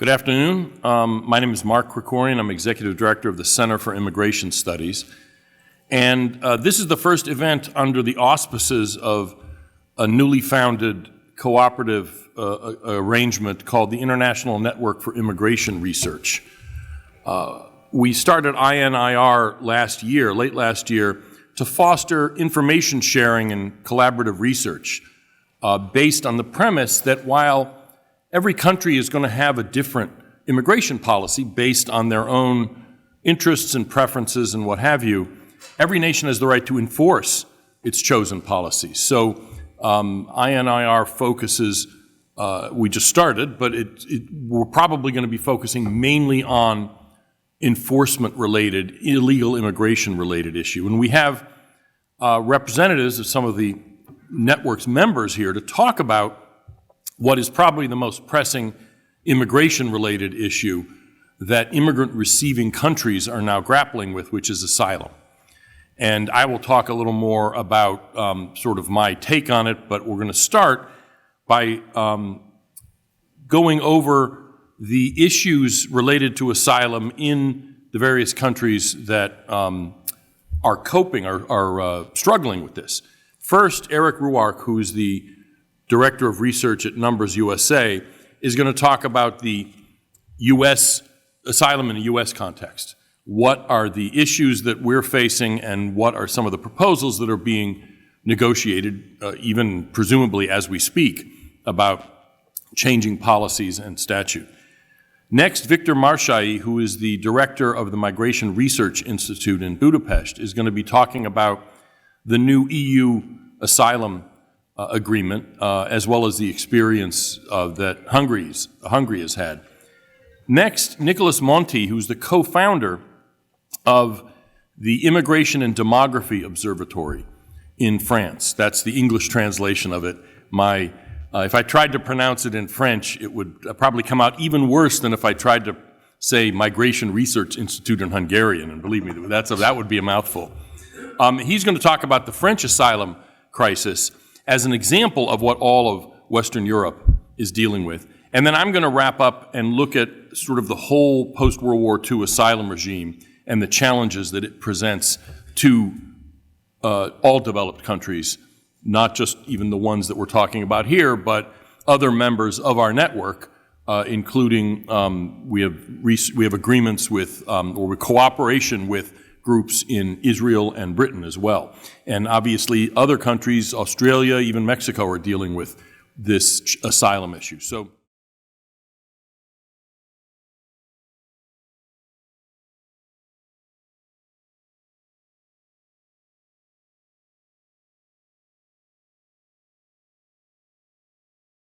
Good afternoon. My name is Mark Krikorian. I'm Executive Director of the Center for Immigration Studies. And this is the first event under the auspices of a newly founded cooperative arrangement called the International Network for Immigration Research. We started INIR late last year, to foster information sharing and collaborative research based on the premise that while every country is going to have a different immigration policy based on their own interests and preferences and what have you, every nation has the right to enforce its chosen policies. So INIR focuses, we just started, but we're probably going to be focusing mainly on enforcement-related, illegal immigration-related issue. And we have representatives of some of the network's members here to talk about what is probably the most pressing immigration-related issue that immigrant-receiving countries are now grappling with, which is asylum. And I will talk a little more about sort of my take on it, but we're going to start by going over the issues related to asylum in the various countries that are coping, are struggling with this. First, Eric Ruark, who's the Director of Research at Numbers USA, is going to talk about the U.S. asylum in a U.S. context. What are the issues that we're facing, and what are some of the proposals that are being negotiated, even presumably as we speak, about changing policies and statute. Next, Victor Marshai, who is the Director of the Migration Research Institute in Budapest, is going to be talking about the new EU asylum agreement, as well as the experience that Hungary has had. Next, Nicholas Monti, who's the co-founder of the Immigration and Demography Observatory in France. That's the English translation of it. If I tried to pronounce it in French, it would probably come out even worse than if I tried to say Migration Research Institute in Hungarian, and believe me, that would be a mouthful. He's going to talk about the French asylum crisis as an example of what all of Western Europe is dealing with. And then I'm going to wrap up and look at sort of the whole post-World War II asylum regime and the challenges that it presents to all developed countries, not just even the ones that we're talking about here, but other members of our network, including we have agreements with, or with cooperation with groups in Israel and Britain as well. And obviously other countries, Australia, even Mexico, are dealing with this asylum issue. So